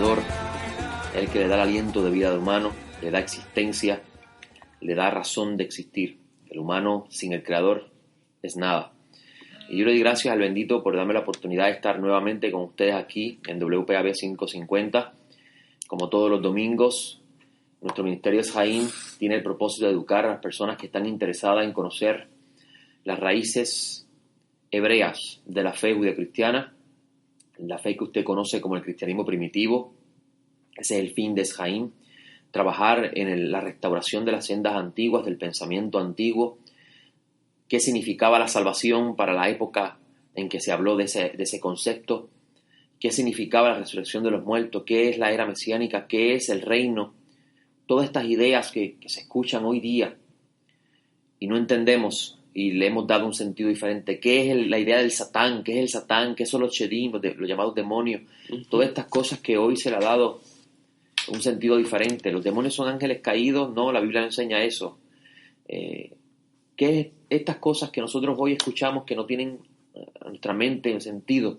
creador, el que le da el aliento de vida al humano, le da existencia, le da razón de existir. El humano sin el creador es nada. Y yo le doy gracias al bendito por darme la oportunidad de estar nuevamente con ustedes aquí en WPAB 550. Como todos los domingos, nuestro ministerio Eshaim tiene el propósito de educar a las personas que están interesadas en conocer las raíces hebreas de la fe judeocristiana, la fe que usted conoce como el cristianismo primitivo. Ese es el fin de Eshaim, trabajar en la restauración de las sendas antiguas, del pensamiento antiguo, qué significaba la salvación para la época en que se habló de ese concepto, qué significaba la resurrección de los muertos, qué es la era mesiánica, qué es el reino, todas estas ideas que se escuchan hoy día y no entendemos y le hemos dado un sentido diferente. ¿Qué es la idea del Satán? ¿Qué es el Satán? ¿Qué son los Shedim, los llamados demonios? Todas estas cosas que hoy se le ha dado un sentido diferente. ¿Los demonios son ángeles caídos? No, la Biblia no enseña eso. ¿Qué es estas cosas que nosotros hoy escuchamos que no tienen a nuestra mente un sentido?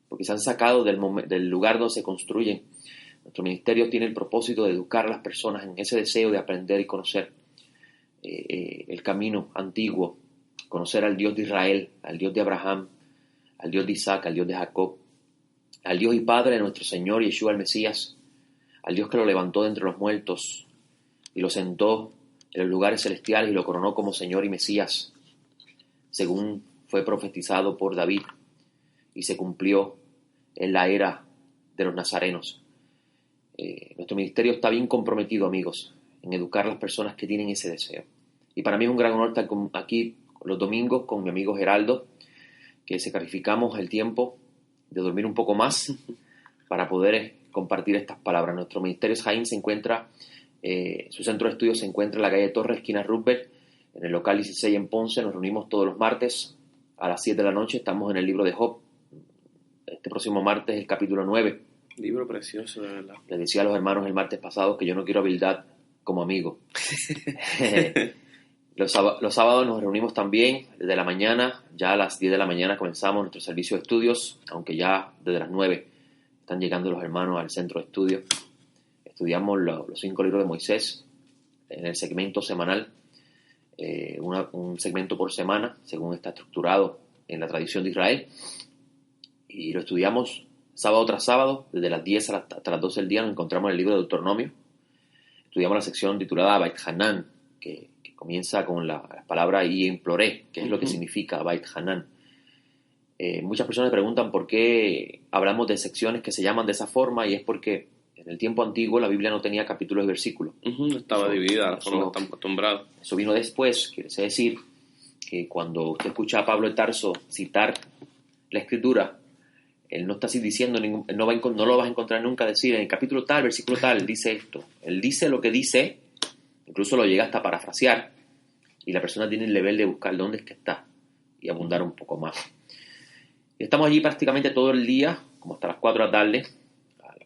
Porque se han sacado del lugar donde se construyen. Nuestro ministerio tiene el propósito de educar a las personas en ese deseo de aprender y conocer el camino antiguo, conocer al Dios de Israel, al Dios de Abraham, al Dios de Isaac, al Dios de Jacob, al Dios y Padre de nuestro Señor Yeshua el Mesías, al Dios que lo levantó de entre los muertos y lo sentó en los lugares celestiales y lo coronó como Señor y Mesías, según fue profetizado por David y se cumplió en la era de los nazarenos. Nuestro ministerio está bien comprometido, amigos, en educar a las personas que tienen ese deseo. Y para mí es un gran honor estar aquí los domingos con mi amigo Geraldo, que sacrificamos el tiempo de dormir un poco más para poder compartir estas palabras. Nuestro ministerio Eshaim se encuentra, su centro de estudio se encuentra en la calle Torres, esquina Roosevelt, en el local 16 en Ponce. Nos reunimos todos los martes a las 7 de la noche. Estamos en el libro de Job. Este próximo martes es el capítulo 9. Libro precioso, de verdad. Les decía a los hermanos el martes pasado que yo no quiero habilidad como amigo. Los sábados nos reunimos también desde la mañana. Ya a las 10 de la mañana comenzamos nuestro servicio de estudios, aunque ya desde las 9 están llegando los hermanos al centro de estudio. Estudiamos los 5 libros de Moisés en el segmento semanal, un segmento por semana, según está estructurado en la tradición de Israel. Y lo estudiamos sábado tras sábado, desde las 10 hasta las 12 del día. Nos encontramos en el libro de Deuteronomio. Estudiamos la sección titulada Bait Hanan, que comienza con la palabra y imploré, que es lo que significa Bait Hanan. Muchas personas me preguntan por qué hablamos de secciones que se llaman de esa forma, y es porque en el tiempo antiguo la Biblia no tenía capítulos y versículos. Estaba dividida, la forma que están acostumbrados. Eso vino después. Quiere decir que cuando usted escucha a Pablo de Tarso citar la Escritura, él no está así diciendo, no lo vas a encontrar nunca decir en el capítulo tal, versículo tal, dice esto. Él dice lo que dice, incluso lo llega hasta parafrasear, y la persona tiene el nivel de buscar dónde es que está y abundar un poco más. Y estamos allí prácticamente todo el día, como hasta las 4 de la tarde.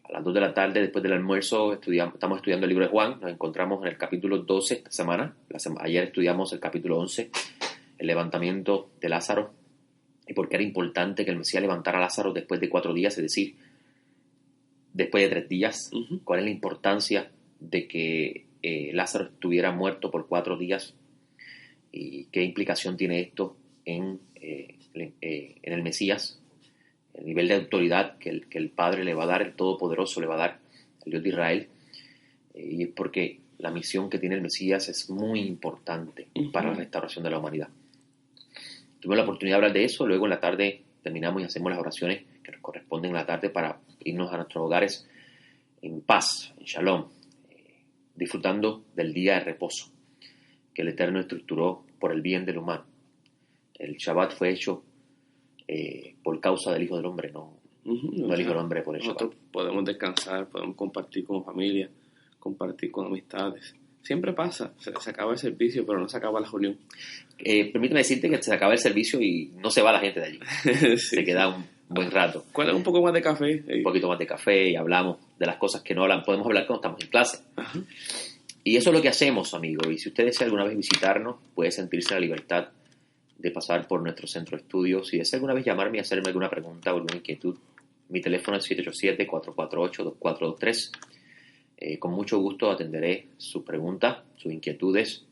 A las 2 de la tarde, después del almuerzo, estamos estudiando el libro de Juan. Nos encontramos en el capítulo 12 esta semana. Ayer estudiamos el capítulo 11, el levantamiento de Lázaro, y por qué era importante que el Mesías levantara a Lázaro después de 4 días, es decir, después de 3 días. ¿Cuál es la importancia de que Lázaro estuviera muerto por 4 días? ¿Y qué implicación tiene esto en el Mesías? El nivel de autoridad que el Padre le va a dar, el Todopoderoso le va a dar al Dios de Israel. Y es porque la misión que tiene el Mesías es muy importante para la restauración de la humanidad. Tuvimos la oportunidad de hablar de eso. Luego en la tarde terminamos y hacemos las oraciones que nos corresponden en la tarde para irnos a nuestros hogares en paz, en shalom, disfrutando del día de reposo que el Eterno estructuró por el bien del humano. El Shabbat fue hecho por causa del Hijo del Hombre, no el Hijo del Hombre por el Shabbat. Nosotros podemos descansar, podemos compartir como familia, compartir con amistades. Siempre pasa, se acaba el servicio, pero no se acaba la reunión. Permíteme decirte que se acaba el servicio y no se va la gente de allí. Sí, se queda un buen rato. ¿Cuál es un poco más de café? Un poquito más de café y hablamos de las cosas que no podemos hablar cuando estamos en clase. Ajá. Y eso es lo que hacemos, amigos. Y si usted desea alguna vez visitarnos, puede sentirse la libertad de pasar por nuestro centro de estudios. Si desea alguna vez llamarme y hacerme alguna pregunta o alguna inquietud, Mi teléfono es 787-448-2423. Con mucho gusto atenderé sus preguntas, sus inquietudes.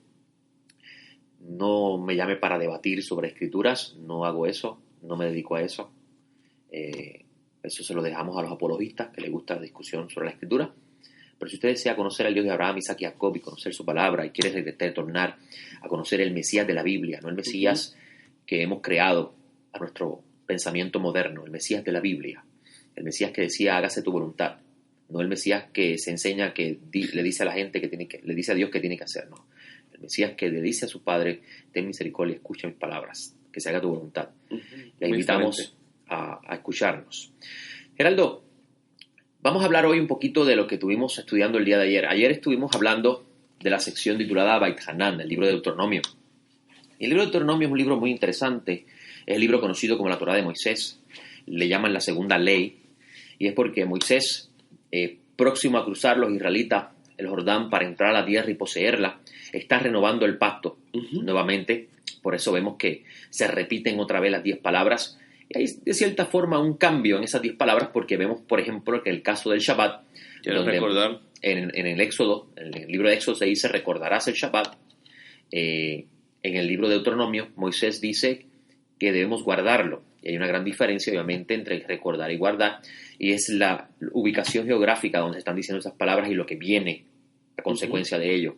No me llame para debatir sobre escrituras, no hago eso, no me dedico a eso. Eso se lo dejamos a los apologistas, que les gusta la discusión sobre la escritura. Pero si usted desea conocer al Dios de Abraham, Isaac y Jacob y conocer su palabra y quiere retornar a conocer el Mesías de la Biblia, no el Mesías que hemos creado a nuestro pensamiento moderno, el Mesías de la Biblia, el Mesías que decía hágase tu voluntad, no el Mesías que se enseña que le dice a la gente le dice a Dios que tiene que hacer, no. El Mesías que le dice a su Padre, ten misericordia, escucha mis palabras, que se haga tu voluntad. Le invitamos a escucharnos. Geraldo, vamos a hablar hoy un poquito de lo que estuvimos estudiando el día de ayer. Ayer estuvimos hablando de la sección titulada Beit Hanan, el libro de Deuteronomio. El libro de Deuteronomio es un libro muy interesante. Es el libro conocido como la Torá de Moisés. Le llaman la segunda ley. Y es porque Moisés, próximo a cruzar los israelitas el Jordán para entrar a la tierra y poseerla, está renovando el pacto nuevamente. Por eso vemos que se repiten otra vez las 10 palabras. Y hay de cierta forma un cambio en esas 10 palabras porque vemos, por ejemplo, que el caso del Shabbat, donde recordar. En el Éxodo, en el libro de Éxodo se dice recordarás el Shabbat. En el libro de Deuteronomio, Moisés dice que debemos guardarlo. Y hay una gran diferencia, obviamente, entre recordar y guardar, y es la ubicación geográfica donde se están diciendo esas palabras y lo que viene a consecuencia de ello.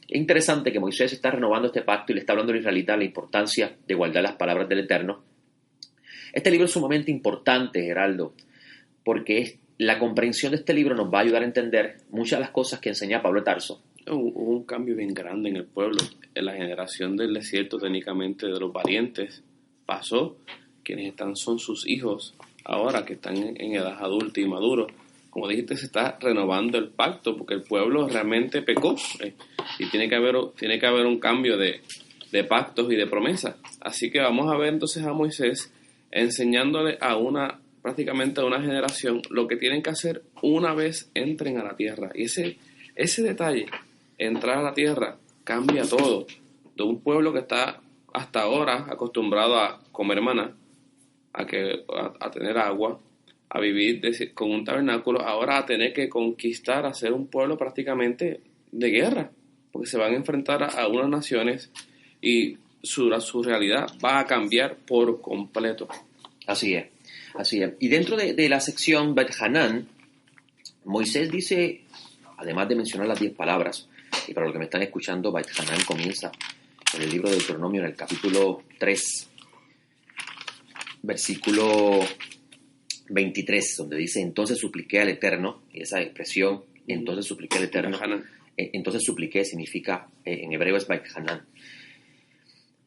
Es interesante que Moisés está renovando este pacto y le está hablando al israelita la importancia de guardar las palabras del Eterno. Este libro es sumamente importante, Geraldo, porque la comprensión de este libro nos va a ayudar a entender muchas de las cosas que enseña Pablo de Tarso. Hubo un cambio bien grande en el pueblo. En la generación del desierto, técnicamente de los valientes, pasó. Quienes están son sus hijos, ahora que están en edad adulta y maduro. Como dijiste, se está renovando el pacto, porque el pueblo realmente pecó. Y tiene que haber un cambio de pactos y de promesas. Así que vamos a ver entonces a Moisés enseñándole prácticamente a una generación lo que tienen que hacer una vez entren a la tierra. Y ese detalle, entrar a la tierra, cambia todo. De un pueblo que está hasta ahora acostumbrado a comer maná, a tener agua, a vivir con un tabernáculo, ahora a tener que conquistar, a ser un pueblo prácticamente de guerra, porque se van a enfrentar a unas naciones y su realidad va a cambiar por completo. Así es. Y dentro de la sección Beit Hanan, Moisés dice, además de mencionar las 10 palabras, y para los que me están escuchando, Beit Hanan comienza en el libro de Deuteronomio, en el capítulo 3, versículo 23, donde dice, entonces supliqué al Eterno, y esa expresión, entonces supliqué al Eterno, entonces supliqué significa, en hebreo es Beit Hanan.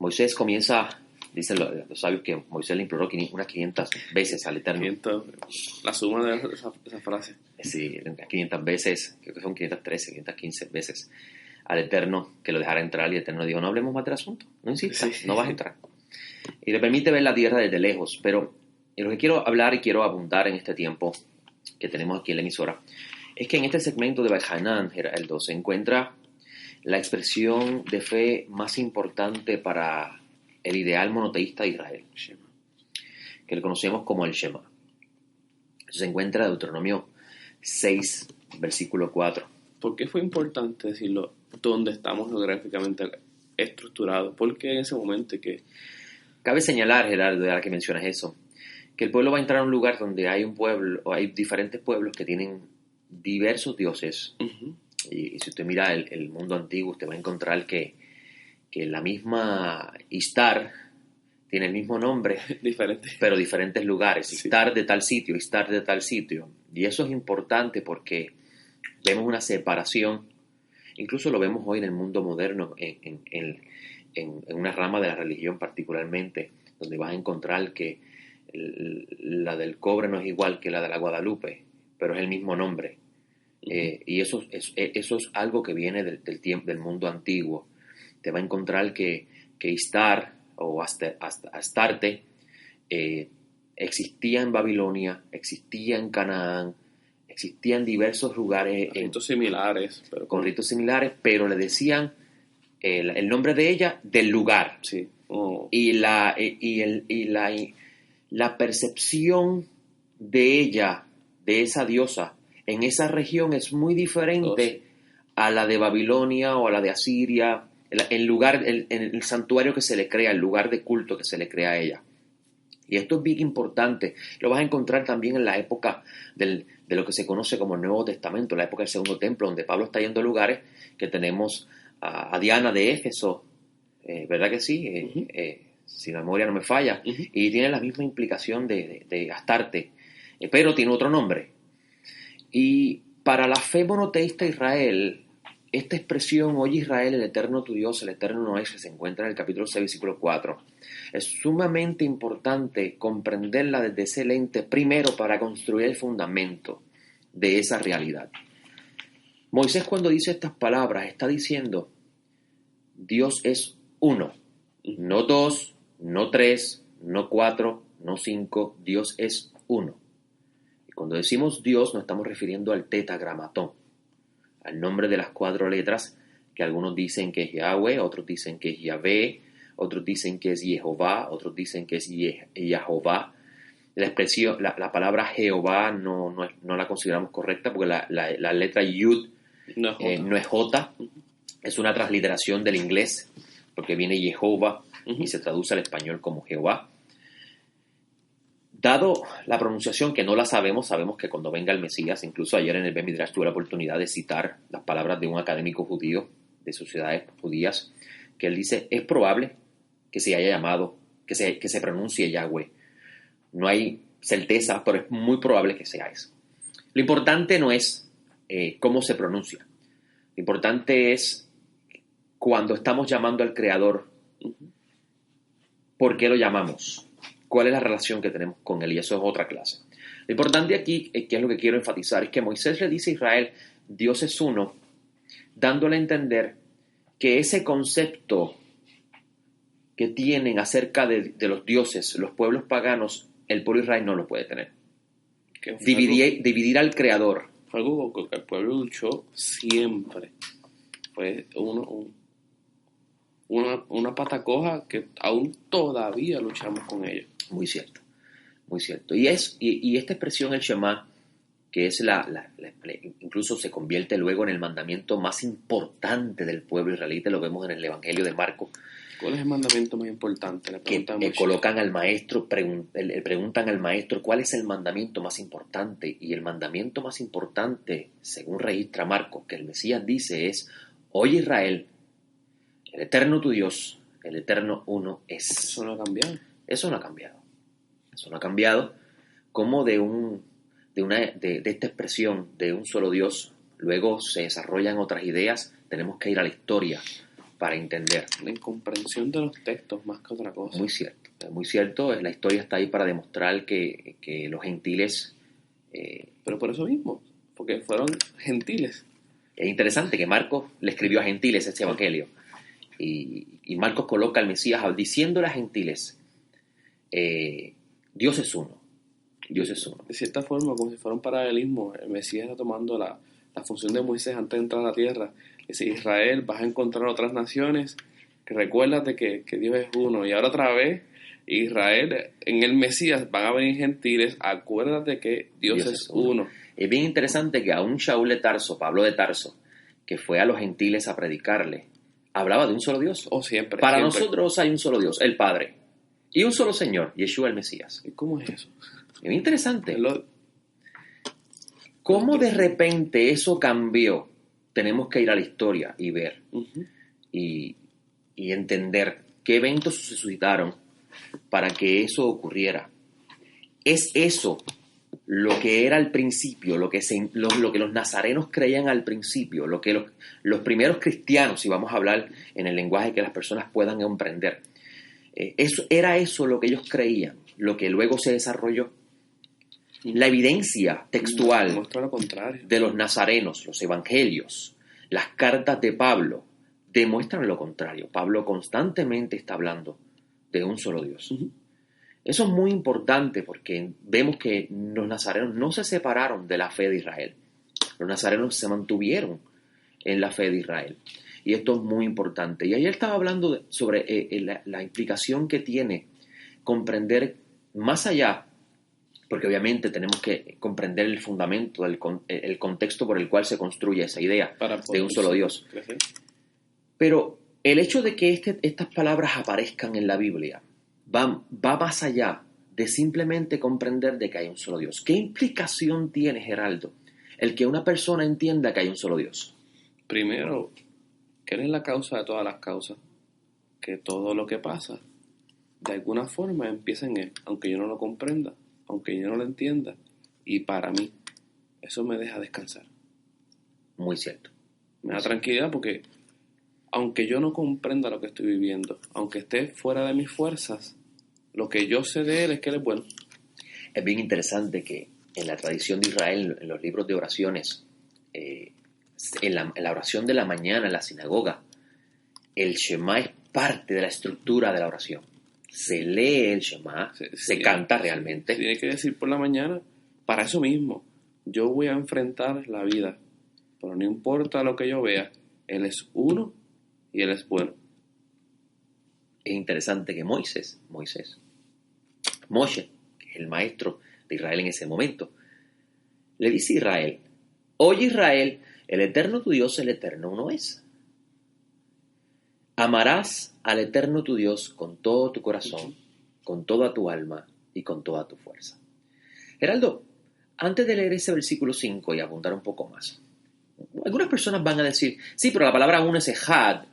Moisés comienza, dicen los sabios que Moisés le imploró unas 500 veces al Eterno. 500, la suma de esa frase. Sí, 500 veces, creo que son 513, 515 veces al Eterno que lo dejara entrar, y el Eterno dijo, no hablemos más del asunto, no insistas, no vas a entrar. Y le permite ver la tierra desde lejos, pero en lo que quiero hablar y quiero apuntar en este tiempo que tenemos aquí en la emisora, es que en este segmento de Beit Hanan, Geraldo, se encuentra la expresión de fe más importante para el ideal monoteísta de Israel, que le conocemos como el Shema. Eso se encuentra en Deuteronomio 6, versículo 4. ¿Por qué fue importante decirlo donde estamos geográficamente estructurados? Porque en ese momento que... Cabe señalar, Gerardo, ahora que mencionas eso, que el pueblo va a entrar a un lugar donde hay un pueblo, o hay diferentes pueblos que tienen diversos dioses. Y si usted mira el mundo antiguo, usted va a encontrar que la misma Istar tiene el mismo nombre, pero diferentes lugares. Sí. Istar de tal sitio, Istar de tal sitio. Y eso es importante porque vemos una separación, incluso lo vemos hoy en el mundo moderno, en una rama de la religión particularmente, donde vas a encontrar que la del cobre no es igual que la de la Guadalupe, pero es el mismo nombre. Y eso es algo que viene del mundo antiguo. Te va a encontrar que Istar o Astarte existía en Babilonia, existía en Canaán, existía en diversos lugares con ritos similares, pero le decían el nombre de ella del lugar. Sí. Y la percepción de ella, de esa diosa, en esa región es muy diferente a la de Babilonia o a la de Asiria, en el santuario que se le crea, el lugar de culto que se le crea a ella. Y esto es bien importante. Lo vas a encontrar también en la época de lo que se conoce como el Nuevo Testamento, la época del Segundo Templo, donde Pablo está yendo a lugares que tenemos a Diana de Éfeso, ¿verdad que sí? Uh-huh. Si la memoria no me falla. Uh-huh. Y tiene la misma implicación de Astarte, pero tiene otro nombre. Y para la fe monoteísta de Israel, esta expresión, oye Israel, el eterno tu Dios, el eterno no es, que se encuentra en el capítulo 6, versículo 4, es sumamente importante comprenderla desde ese lente, primero para construir el fundamento de esa realidad. Moisés, cuando dice estas palabras, está diciendo, Dios es uno, no dos, no tres, no cuatro, no cinco, Dios es uno. Y cuando decimos Dios, nos estamos refiriendo al tetragramatón, al nombre de las 4 letras, que algunos dicen que es Yahweh, otros dicen que es Yahvé, otros dicen que es Jehová, otros dicen que es Yahová. La expresión, la palabra Jehová no la consideramos correcta porque la letra Yud no es J, es una transliteración del inglés, porque viene Jehová y se traduce al español como Jehová. Dado la pronunciación, que no la sabemos que cuando venga el Mesías, incluso ayer en el Bet Midrash tuve la oportunidad de citar las palabras de un académico judío de sociedades judías, que él dice, es probable que se haya llamado, que se pronuncie Yahweh. No hay certeza, pero es muy probable que sea eso. Lo importante no es cómo se pronuncia. Lo importante es cuando estamos llamando al Creador, ¿por qué lo llamamos? ¿Cuál es la relación que tenemos con él? Y eso es otra clase. Lo importante aquí, que es lo que quiero enfatizar, es que Moisés le dice a Israel, Dios es uno, dándole a entender que ese concepto que tienen acerca de los dioses, los pueblos paganos, el pueblo de Israel no lo puede tener. Dividir al Creador. Fue algo con que el pueblo luchó siempre. Fue una pata coja que aún todavía luchamos con ella. Muy cierto, muy cierto. Y esta expresión, el Shema, que es incluso se convierte luego en el mandamiento más importante del pueblo israelita, lo vemos en el Evangelio de Marcos. ¿Cuál es el mandamiento más importante? Que colocan al maestro, preguntan al maestro cuál es el mandamiento más importante, y el mandamiento más importante, según registra Marcos, que el Mesías dice es, oye Israel, el eterno tu Dios, el eterno uno es. Eso no ha cambiado. Eso no ha cambiado. Eso no ha cambiado. Como de esta expresión de un solo Dios, luego se desarrollan otras ideas, tenemos que ir a la historia para entender. La incomprensión de los textos más que otra cosa. Muy cierto, muy cierto. La historia está ahí para demostrar que los gentiles... Pero por eso mismo, porque fueron gentiles. Es interesante que Marcos le escribió a gentiles este evangelio. Y Marcos coloca al Mesías diciéndole a gentiles, Dios es uno. Dios es uno. De cierta forma, como si fuera un paralelismo, el Mesías está tomando la función de Moisés antes de entrar a la tierra. Dice, Israel, vas a encontrar otras naciones, que recuérdate que Dios es uno. Y ahora otra vez, Israel, en el Mesías van a venir gentiles, acuérdate que Dios es uno. Es bien interesante que a un Shaul de Tarso, Pablo de Tarso, que fue a los gentiles a predicarle, hablaba de un solo Dios. Siempre. Para nosotros hay un solo Dios, el Padre, y un solo Señor, Yeshua el Mesías. ¿Y cómo es eso? Es bien interesante. ¿Cómo de repente eso cambió? Tenemos que ir a la historia y ver y entender qué eventos se suscitaron para que eso ocurriera. Es eso lo que era al principio, lo que los nazarenos creían al principio, lo que los primeros cristianos, si vamos a hablar en el lenguaje que las personas puedan comprender, era eso lo que ellos creían, lo que luego se desarrolló. La evidencia textual de los nazarenos, los evangelios, las cartas de Pablo, demuestran lo contrario. Pablo constantemente está hablando de un solo Dios. Eso es muy importante porque vemos que los nazarenos no se separaron de la fe de Israel. Los nazarenos se mantuvieron en la fe de Israel. Y esto es muy importante. Y ayer estaba hablando sobre la implicación que tiene comprender más allá porque obviamente tenemos que comprender el fundamento, el contexto por el cual se construye esa idea de un solo Dios. Crecer. Pero el hecho de que estas palabras aparezcan en la Biblia va más allá de simplemente comprender de que hay un solo Dios. ¿Qué implicación tiene, Geraldo, el que una persona entienda que hay un solo Dios? Primero, que Él es la causa de todas las causas. Que todo lo que pasa, de alguna forma, empieza en Él, aunque yo no lo comprenda, aunque yo no lo entienda. Y para mí, eso me deja descansar. Muy cierto. Me da tranquilidad porque, aunque yo no comprenda lo que estoy viviendo, aunque esté fuera de mis fuerzas, lo que yo sé de Él es que Él es bueno. Es bien interesante que en la tradición de Israel, en los libros de oraciones, en la oración de la mañana en la sinagoga, el Shema es parte de la estructura de la oración. Se lee el Shema, se canta realmente. Tiene que decir por la mañana, para eso mismo, yo voy a enfrentar la vida, pero no importa lo que yo vea, Él es uno y Él es bueno. Es interesante que Moshe, que es el maestro de Israel en ese momento, le dice a Israel: oye Israel, el eterno tu Dios, el eterno uno es. Amarás al eterno tu Dios con todo tu corazón, con toda tu alma y con toda tu fuerza. Geraldo, antes de leer ese versículo 5 y abundar un poco más, algunas personas van a decir, sí, pero la palabra uno es ejad,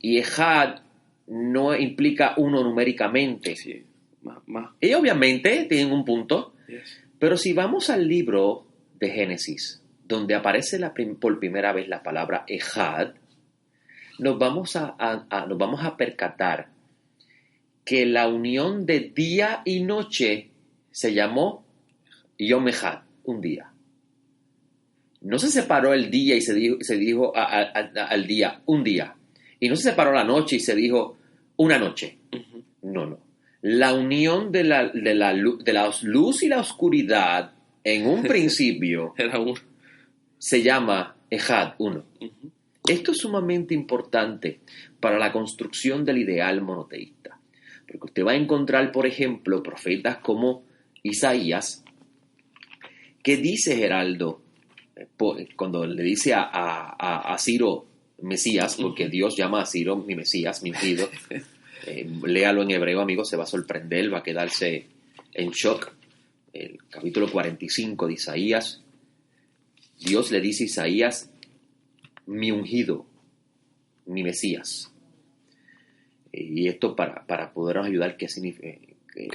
y ejad no implica uno numéricamente. Sí, más. Y obviamente tienen un punto, Yes. pero si vamos al libro de Génesis, donde aparece por primera vez la palabra ejad, nos vamos a percatar que la unión de día y noche se llamó Yom Ejad, un día. No se separó el día y se dijo al día, un día. Y no se separó la noche y se dijo, una noche. Uh-huh. No. La unión de la luz y la oscuridad en un principio Era uno. se llama Ejad, uno. Uh-huh. Esto es sumamente importante para la construcción del ideal monoteísta, porque usted va a encontrar, por ejemplo, profetas como Isaías, que dice Geraldo, cuando le dice a Ciro Mesías, porque Dios llama a Ciro mi Mesías, mi ungido, léalo en hebreo, amigo, se va a sorprender, va a quedarse en shock. El capítulo 45 de Isaías, Dios le dice a Isaías, mi ungido, mi Mesías. Y esto para podernos ayudar, ¿qué significa?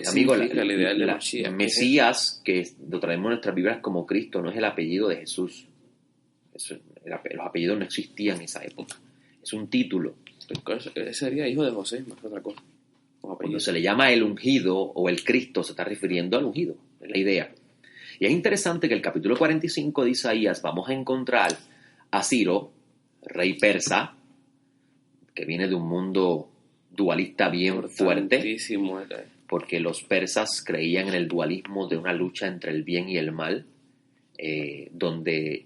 Amigo, el ideal de Mashiach? Mesías, que lo traemos en nuestras Biblias como Cristo, no es el apellido de Jesús. Los apellidos no existían en esa época. Es un título. Sería hijo de José, más que otra cosa. Cuando se le llama el ungido o el Cristo, se está refiriendo al ungido. Es la idea. Y es interesante que el capítulo 45 de Isaías vamos a encontrar a Ciro, rey persa, que viene de un mundo dualista bien fuerte, porque los persas creían en el dualismo de una lucha entre el bien y el mal, donde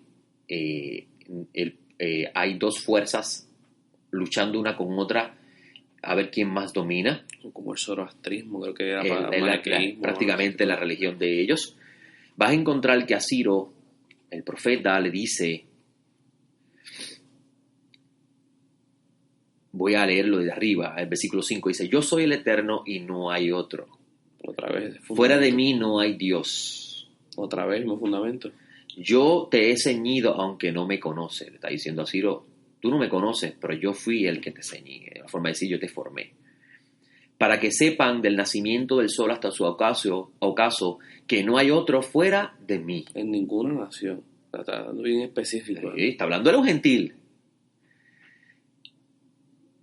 hay dos fuerzas luchando una con otra a ver quién más domina. Como el zoroastrismo, creo que era prácticamente la religión de ellos. Vas a encontrar que a Ciro, el profeta, le dice, voy a leerlo desde arriba, el versículo 5 dice, yo soy el Eterno y no hay otro. Otra vez. Fuera de mí no hay Dios. Otra vez, mi fundamento. Yo te he ceñido aunque no me conoces. Le está diciendo a Ciro, tú no me conoces, pero yo fui el que te ceñí. La forma de decir, yo te formé. Para que sepan del nacimiento del sol hasta su ocaso que no hay otro fuera de mí. En ninguna nación. Está dando bien específico. Sí, está hablando de un gentil.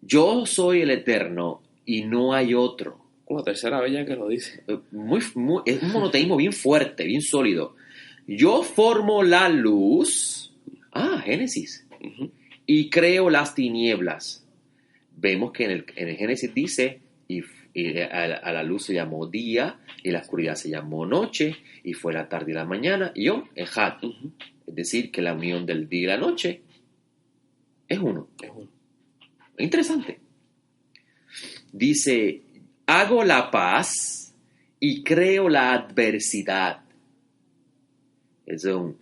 Yo soy el Eterno y no hay otro. Como la tercera vez ya que lo dice. Es un monoteísmo bien fuerte, bien sólido. Yo formo la luz. Génesis. Uh-huh. Y creo las tinieblas. Vemos que en el Génesis dice, y a la luz se llamó día, y la oscuridad se llamó noche, y fue la tarde y la mañana, y Yom Ejad. Uh-huh. Es decir, que la unión del día y la noche es uno. Es uno. Interesante. Dice, hago la paz y creo la adversidad. Ese es un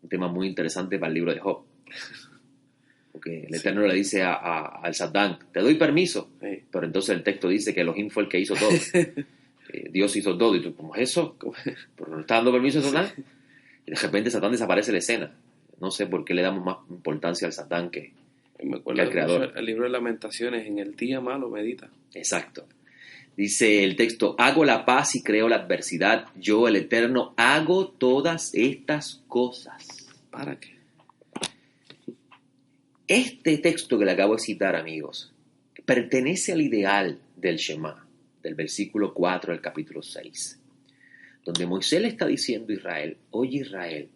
tema muy interesante para el libro de Job. Porque el Eterno le dice al Satán, te doy permiso. Sí. Pero entonces el texto dice que Elohim fue el que hizo todo. Dios hizo todo. Y tú, ¿cómo es eso? ¿Pero no le está dando permiso a Satán? Y de repente Satán desaparece de la escena. No sé por qué le damos más importancia al Satán que al Creador. El libro de Lamentaciones, en el día malo medita. Exacto. Dice el texto, hago la paz y creo la adversidad. Yo, el Eterno, hago todas estas cosas. ¿Para qué? Este texto que le acabo de citar, amigos, pertenece al ideal del Shema, del versículo 4 del capítulo 6, donde Moisés le está diciendo a Israel, oye Israel,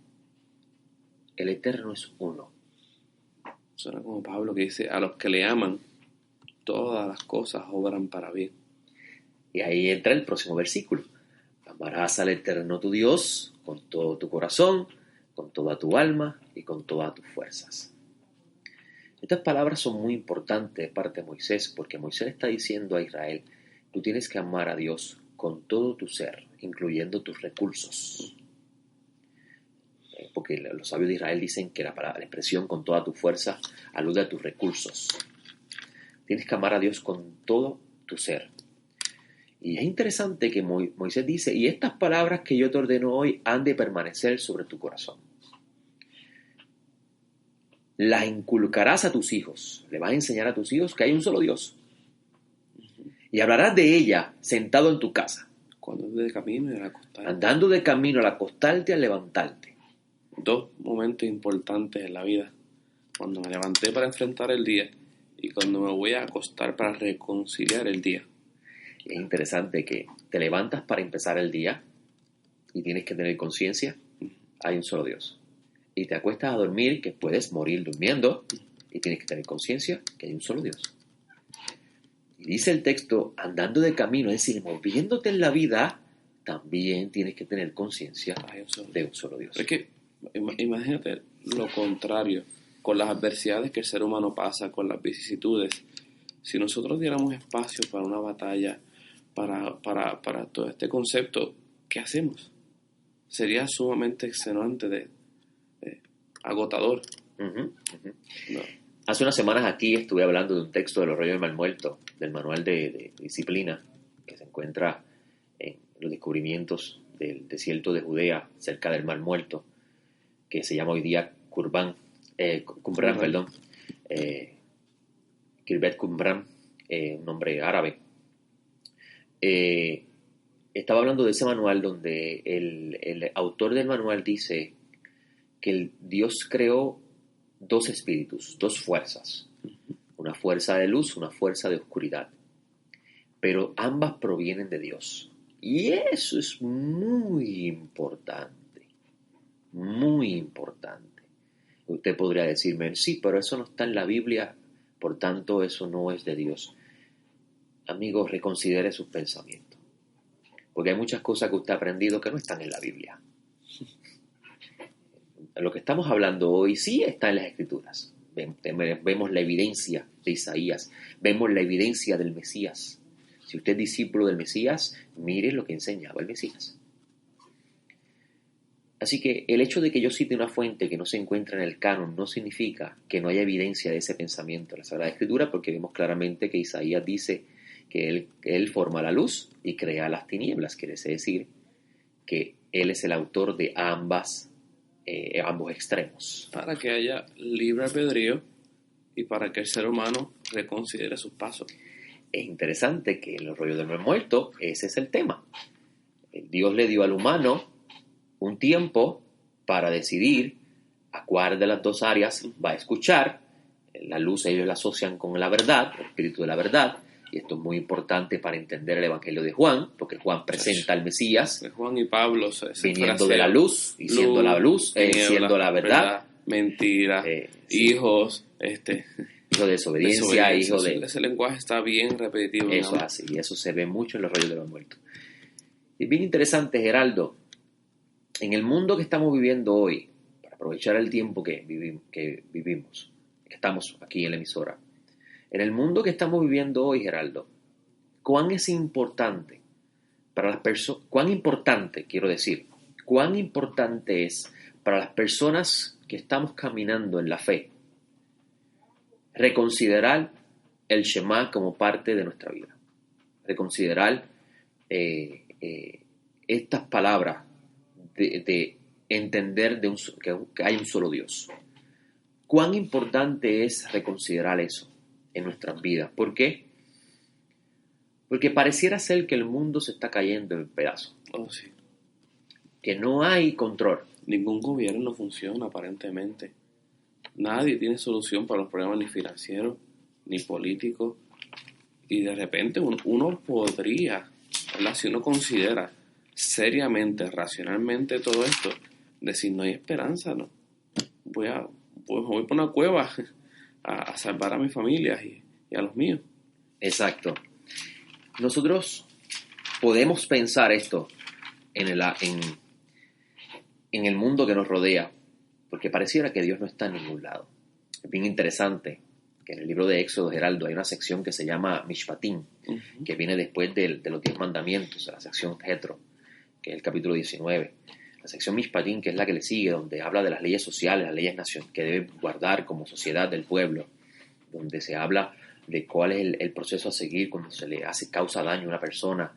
el Eterno es uno. Suena como Pablo que dice, a los que le aman, todas las cosas obran para bien. Y ahí entra el próximo versículo. Amarás al Eterno tu Dios con todo tu corazón, con toda tu alma y con todas tus fuerzas. Estas palabras son muy importantes de parte de Moisés, porque Moisés está diciendo a Israel, tú tienes que amar a Dios con todo tu ser, incluyendo tus recursos. Porque los sabios de Israel dicen que la expresión con toda tu fuerza alude a tus recursos. Tienes que amar a Dios con todo tu ser. Y es interesante que Moisés dice, y estas palabras que yo te ordeno hoy han de permanecer sobre tu corazón. Las inculcarás a tus hijos, le vas a enseñar a tus hijos que hay un solo Dios. Y hablarás de ella sentado en tu casa. Cuando andes de camino y al acostarte. Andando de camino al acostarte y al levantarte. Dos momentos importantes en la vida. Cuando me levanté para enfrentar el día y cuando me voy a acostar para reconciliar el día. Es interesante que te levantas para empezar el día y tienes que tener conciencia, hay un solo Dios. Y te acuestas a dormir, que puedes morir durmiendo, y tienes que tener conciencia que hay un solo Dios. Y dice el texto, andando de camino, es decir, moviéndote en la vida, también tienes que tener conciencia de un solo Dios. Es que imagínate lo contrario, con las adversidades que el ser humano pasa, con las vicisitudes. Si nosotros diéramos espacio para una batalla, para todo este concepto, ¿qué hacemos? Sería sumamente extenuante, agotador. No. Hace unas semanas aquí estuve hablando de un texto de los Reyes del Mar Muerto, del manual de disciplina, que se encuentra en los descubrimientos del desierto de Judea, cerca del Mar Muerto, que se llama hoy día Qumran, Khirbet Qumran, un nombre árabe. Estaba hablando de ese manual donde el autor del manual dice que Dios creó dos espíritus, dos fuerzas, una fuerza de luz, una fuerza de oscuridad, pero ambas provienen de Dios. Y eso es muy importante, muy importante. Usted podría decirme, sí, pero eso no está en la Biblia, por tanto eso no es de Dios. Amigo, reconsidere sus pensamientos, porque hay muchas cosas que usted ha aprendido que no están en la Biblia. Lo que estamos hablando hoy sí está en las Escrituras. Vemos la evidencia de Isaías, vemos la evidencia del Mesías. Si usted es discípulo del Mesías, mire lo que enseñaba el Mesías. Así que el hecho de que yo cite una fuente que no se encuentra en el canon no significa que no haya evidencia de ese pensamiento en la Sagrada Escritura, porque vemos claramente que Isaías dice que él forma la luz y crea las tinieblas. Quiere decir que Él es el autor de ambos extremos. Para que haya libre albedrío y para que el ser humano reconsidere sus pasos. Es interesante que en los rollos del Mar Muerto ese es el tema. Dios le dio al humano un tiempo para decidir a cuál de las dos áreas va a escuchar. La luz ellos la asocian con la verdad, el espíritu de la verdad, y esto es muy importante para entender el Evangelio de Juan, porque Juan presenta al Mesías, Juan y Pablo viniendo de la luz, y siendo la luz, siendo la verdad, mentira, hijos, hijo de desobediencia, hijo de... Ese lenguaje está bien repetitivo. Eso es así, y eso se ve mucho en los rollos de los muertos. Y bien interesante, Geraldo, en el mundo que estamos viviendo hoy, para aprovechar el tiempo que vivimos, que estamos aquí en la emisora, en el mundo que estamos viviendo hoy, Geraldo, ¿cuán es importante para las personas, cuán importante es para las personas que estamos caminando en la fe reconsiderar el Shema como parte de nuestra vida, reconsiderar estas palabras de entender que hay un solo Dios. ¿Cuán importante es reconsiderar eso en nuestras vidas? ¿Por qué? Porque pareciera ser que el mundo se está cayendo en pedazos. Oh, sí. Que no hay control. Ningún gobierno funciona aparentemente. Nadie tiene solución para los problemas ni financieros, ni políticos. Y de repente uno podría, ¿verdad? Si uno considera seriamente, racionalmente todo esto, decir no hay esperanza, ¿no? Voy por una cueva a salvar a mi familia y a los míos. Exacto. Nosotros podemos pensar esto en el mundo que nos rodea, porque pareciera que Dios no está en ningún lado. Es bien interesante que en el libro de Éxodo, Geraldo, hay una sección que se llama Mishpatim, que viene después de los 10 mandamientos, la sección Jetro, que es el capítulo 19. La sección Mishpatim, que es la que le sigue, donde habla de las leyes sociales, las leyes que debe guardar como sociedad del pueblo, donde se habla de cuál es el proceso a seguir cuando se le causa daño a una persona,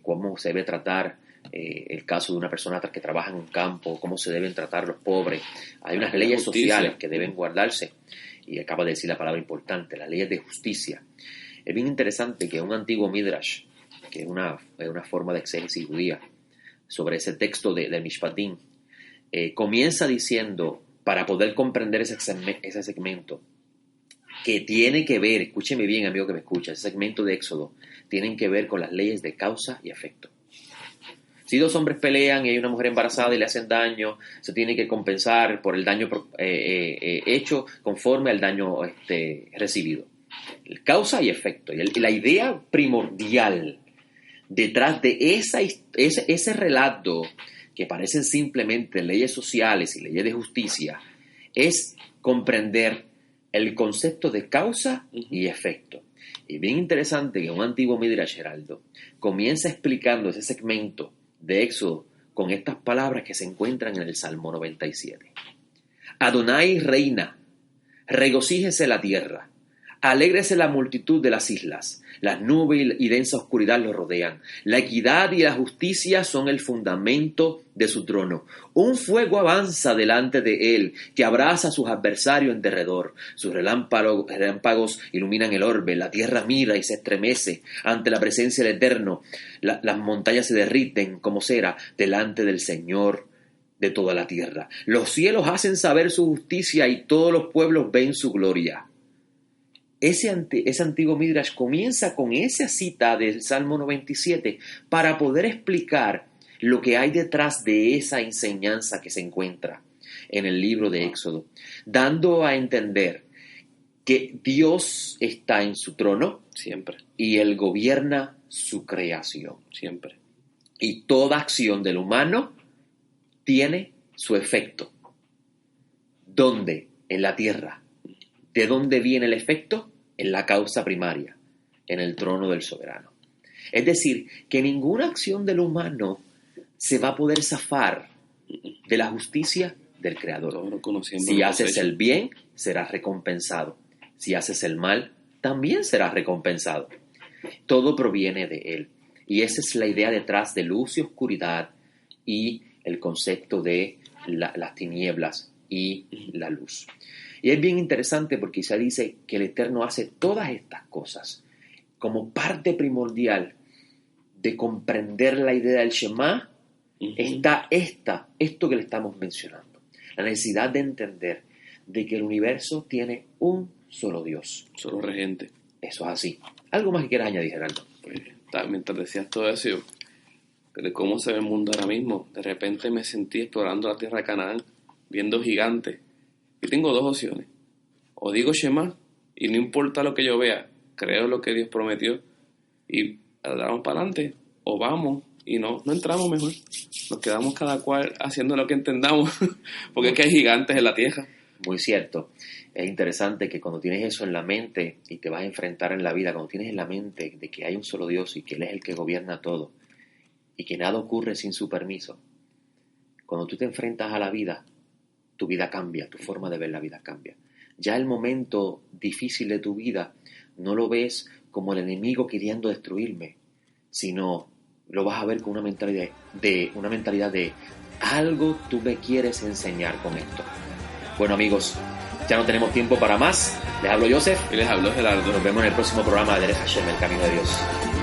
cómo se debe tratar el caso de una persona que trabaja en un campo, cómo se deben tratar los pobres. Hay unas leyes sociales que deben guardarse, y acaba de decir la palabra importante, las leyes de justicia. Es bien interesante que un antiguo Midrash, que es una forma de exégesis judía, sobre ese texto de Mishpatim, comienza diciendo, para poder comprender ese segmento, que tiene que ver, escúcheme bien, amigo que me escucha, ese segmento de Éxodo, tienen que ver con las leyes de causa y efecto. Si dos hombres pelean y hay una mujer embarazada y le hacen daño, se tiene que compensar por el daño hecho conforme al daño recibido. Causa y efecto. Y la idea primordial detrás de ese relato, que parecen simplemente leyes sociales y leyes de justicia, es comprender el concepto de causa y efecto. Y bien interesante que un antiguo Midrash, Geraldo, comienza explicando ese segmento de Éxodo con estas palabras que se encuentran en el Salmo 97. Adonai reina, regocíjese la tierra, alégrese la multitud de las islas, las nubes y densa oscuridad lo rodean. La equidad y la justicia son el fundamento de su trono. Un fuego avanza delante de él, que abraza a sus adversarios en derredor. Sus relámpagos iluminan el orbe, la tierra mira y se estremece ante la presencia del Eterno. Las montañas se derriten como cera delante del Señor de toda la tierra. Los cielos hacen saber su justicia y todos los pueblos ven su gloria. Ese antiguo Midrash comienza con esa cita del Salmo 97 para poder explicar lo que hay detrás de esa enseñanza que se encuentra en el libro de Éxodo, dando a entender que Dios está en su trono siempre y Él gobierna su creación. Siempre. Y toda acción del humano tiene su efecto. ¿Dónde? En la tierra. ¿De dónde viene el efecto? En la causa primaria, en el trono del soberano. Es decir, que ninguna acción del humano se va a poder zafar de la justicia del Creador. Si haces el bien, serás recompensado. Si haces el mal, también serás recompensado. Todo proviene de Él. Y esa es la idea detrás de luz y oscuridad y el concepto de las tinieblas y la luz. Y es bien interesante porque se dice que el Eterno hace todas estas cosas como parte primordial de comprender la idea del Shema. Está esto que le estamos mencionando. La necesidad de entender de que el universo tiene un solo Dios. Solo regente. Eso es así. ¿Algo más que quieras añadir, Geraldo? Pues, mientras decías todo eso, de cómo se ve el mundo ahora mismo, de repente me sentí explorando la tierra de Canaán, viendo gigantes. Y tengo dos opciones. O digo Shema, y no importa lo que yo vea, creo lo que Dios prometió, y damos para adelante, o vamos y no entramos mejor. Nos quedamos cada cual haciendo lo que entendamos, porque es que hay gigantes en la tierra. Muy cierto. Es interesante que cuando tienes eso en la mente y te vas a enfrentar en la vida, cuando tienes en la mente de que hay un solo Dios y que Él es el que gobierna todo, y que nada ocurre sin su permiso, cuando tú te enfrentas a la vida, tu vida cambia, tu forma de ver la vida cambia. Ya el momento difícil de tu vida no lo ves como el enemigo queriendo destruirme, sino lo vas a ver con una mentalidad de algo tú me quieres enseñar con esto. Bueno, amigos, ya no tenemos tiempo para más. Les hablo Joseph Y les hablo Gerardo. Nos vemos en el próximo programa de Derech Hashem, el camino de Dios.